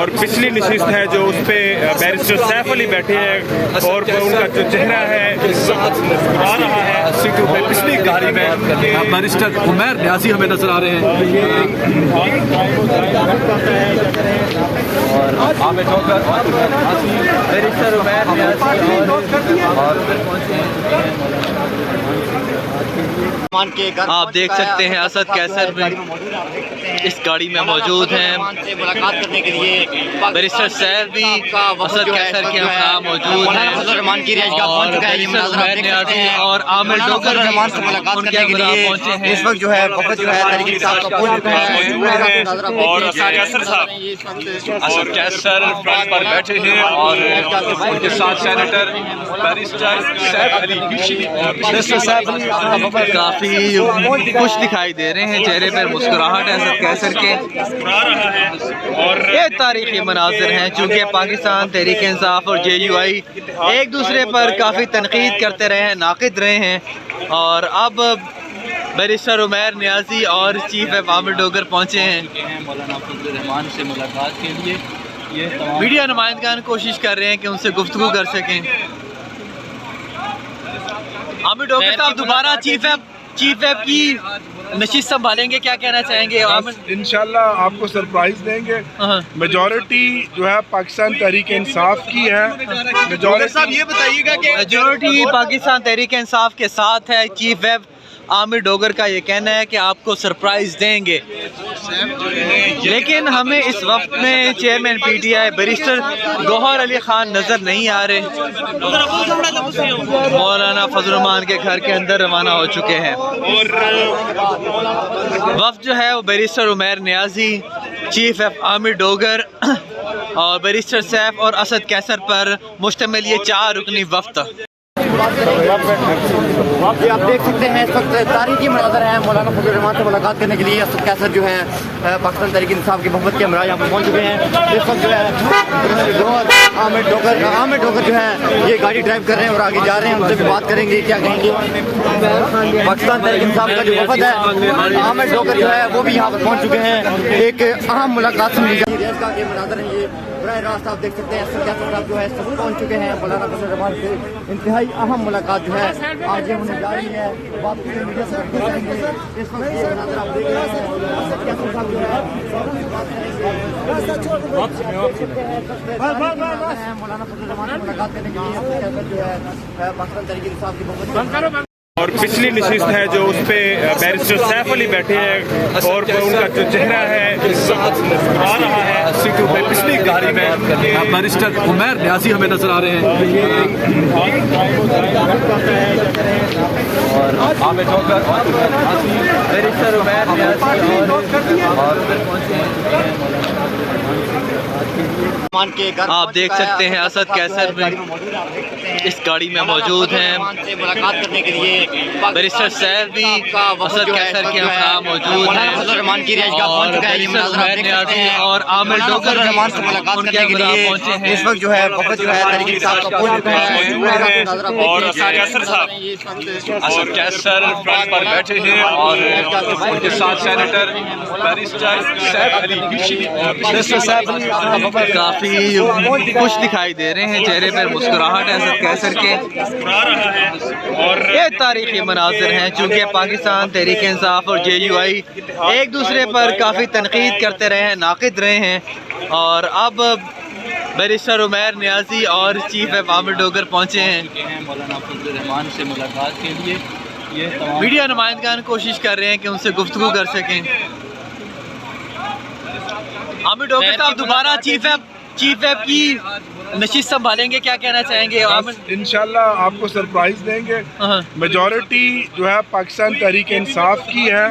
और पिछली नशिस्त है जो उस पे बैरिस्टर सैफ अली बैठे हैं और उनका जो चेहरा है आ रहा है सीटों पे। पिछली गाड़ी में बैरिस्टर उमैर न्याजी हमें नजर आ रहे हैं और आमिर डोगर बैरिस्टर उमैर न्याजी और आप देख सकते हैं असद कैसर भी इस गाड़ी में मौजूद हैं। मुलाकात करने के लिए बैरिस्टर सैफ भी असद कैसर के यहाँ मौजूद हैं और आमिर डोगर से मुलाकात करने के लिए इस वक्त जो है बहुत जो है तरीके साहब का पहुंच चुका है और कैसर साहब असद कैसर फ्रंट पर बैठे हैं और उनके साथ सेनेटर बैरिस्टर सैफ अली काफी खुश दिखाई दे रहे हैं, चेहरे पर मुस्कुराहट है असद कैसर के। ये तारीखी मनाजिर हैं चूँकि पाकिस्तान तहरीक इंसाफ और JUI एक दूसरे पर काफ़ी तनकीद करते रहे हैं, नाकिद रहे हैं और अब बैरिस्टर उमैर न्याजी और चीफ आमिर डोगर पहुँचे हैं मौलाना फजल रहमान से मुलाकात के लिए। ये मीडिया नुमाइंदगान कोशिश कर रहे हैं कि उनसे गुफ्तगू कर सकें। आमिर डोगर साहब दोबारा चीफ एप की नशिस्त संभालेंगे, क्या कहना चाहेंगे? इंशाल्लाह आपको सरप्राइज देंगे। मेजॉरिटी जो है पाकिस्तान तहरीक इंसाफ की है। साहब ये बताइएगा कि मेजॉरिटी पाकिस्तान तहरीक इंसाफ के साथ है। चीफ एप आमिर डोगर का ये कहना है कि आपको सरप्राइज देंगे, लेकिन हमें इस वक्त में chairman PTI barrister Gauhar Ali Khan नजर नहीं आ रहे। मौलाना फजल रहमान के घर के अंदर रवाना हो चुके हैं। वफ्द जो है वो barrister Umair Niazi, chief app Aamir Dogar और बैरिस्टर सैफ और असद कैसर पर मुश्तमिल ये 4 रुकनी वफ्द। आप देख सकते हैं इस वक्त तारीखी मनाज़र है। मौलाना फजल रहमान से मुलाकात करने के लिए असद कैसर जो है पाकिस्तान तहरीक इंसाफ की मोहब्बत के हमरा यहाँ पर पहुँच चुके हैं। इस वक्त जो है आमिर डोगर जो है ये गाड़ी ड्राइव कर रहे हैं और आगे जा रहे हैं। उनसे भी बात करेंगे, क्या कहेंगे। पाकिस्तान तहरीक इंसाफ का जो वफद है आमिर डोगर जो है वो भी यहाँ पर पहुँच चुके हैं। एक अहम मुलाकात सुनी जाएगी। मनाज़र है ये बराह रास्त आप देख सकते हैं। असद कैसर साहब जो है सब पहुँच चुके हैं। मौलाना फजल रहमान से इंतहाई अहम मुलाकात जो है आगे होने जा रही है। बात मीडिया से करेंगे। इस वक्त ये नजर आप देख रहे हैं असद कैसर साहब जो है मौलाना फजल रहमान से मुलाकात करने के लिए असद कैसर जो है पाकिस्तान तहरीक इंसाफ की मोहब्बत और पिछली नशिस्त है जो उस पे बैरिस्टर सैफ अली बैठे हैं और उनका जो चेहरा है आ रहा है सीटों पे। पिछली गाड़ी में बैरिस्टर उमैर न्याजी हमें नजर आ रहे हैं और आमिर डोगर बैरिस्टर उमैर न्याजी और आप देख सकते हैं असद कैसर भी इस गाड़ी में मौजूद हैं। मुलाकात करने के लिए बैरिस्टर सैफ भी असद कैसर के यहाँ मौजूद हैं और आमिर डोगर से मुलाकात करने के लिए इस वक्त जो है बहुत जो है तरीके साहब का पहुंच चुका है और कैसर साहब असद कैसर फ्रंट पर बैठे हैं और उनके साथ सेनेटर बैरिस्टर सैफ अली काफी खुश दिखाई दे रहे हैं, चेहरे पर मुस्कुराहट है असद कैसर के। ये तारीखी मनाजिर हैं चूँकि पाकिस्तान तहरीक इंसाफ और JUI एक दूसरे पर काफ़ी तनकीद करते रहे हैं, नाकिद रहे हैं और अब बैरिस्टर उमैर न्याजी और चीफ एप आमिर डोगर पहुँचे हैं। मौलाना फजल रहमान से मुलाकात के लिए। ये मीडिया नुमाइंदगान कोशिश कर रहे हैं कि उनसे गुफ्तगू कर सकें। आमिर डोगर साहब दोबारा चीफ एप की नशिस्त संभालेंगे, क्या कहना चाहेंगे? इंशाल्लाह आपको सरप्राइज देंगे। मेजॉरिटी जो है पाकिस्तान तहरीक इंसाफ की है।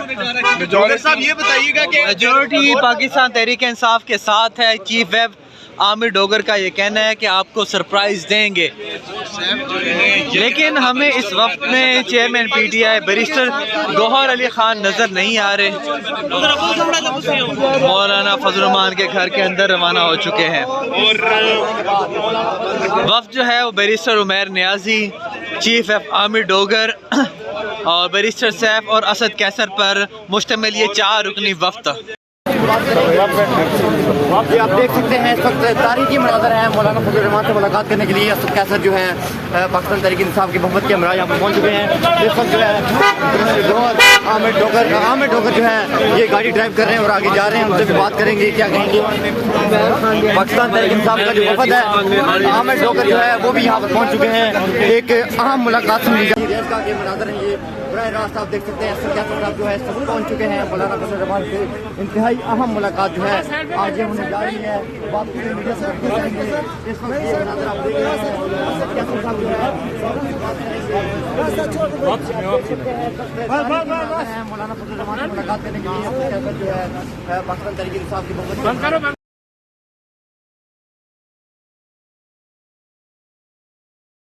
साहब ये बताइएगा कि मेजॉरिटी पाकिस्तान तहरीक इंसाफ के साथ है। चीफ एप आमिर डोगर का ये कहना है कि आपको सरप्राइज देंगे, लेकिन हमें इस वक्त में chairman PTI barrister Gauhar Ali Khan नजर नहीं आ रहे। मौलाना फजल रहमान के घर के अंदर रवाना हो चुके हैं। वफ्द जो है वो barrister Umair Niazi, chief app Aamir Dogar और बैरिस्टर सैफ और असद कैसर पर मुश्तमिल ये 4 रुकनी वफ्द। ये आप देख सकते हैं इस वक्त तारीखी मनाज़र है मौलाना फजल रहमान से मुलाकात करने के लिए असद कैसर जो है पाकिस्तान तहरीक इंसाफ की मोहब्बत के हमरा यहाँ पर पहुँच चुके हैं। इस वक्त जो है आमिर डोगर जो है ये गाड़ी ड्राइव कर रहे हैं और आगे जा रहे हैं, उनसे भी बात करेंगे क्या कहेंगे। पाकिस्तान तहरीक इंसाफ का जो वफद है आमिर डोगर जो है वो भी यहाँ पर पहुँच चुके हैं। एक अहम मुलाकात समझी जाती है का ये मनाज़र है, ये बराह रास्त आप देख सकते हैं असद कैसर साहब जो है सब पहुँच चुके हैं मौलाना फजल रहमान से। इंतहाई अहम मुलाकात जो है आज ये होने जा रही है। बात मीडिया से रखते रहेंगे। इस वक्त ये मनाज़र आप देख रहे हैं असद कैसर साहब जो है मौलाना फजल रहमान से मुलाकात करने के लिए असद कैसर जो है पाकिस्तान तहरीक इंसाफ की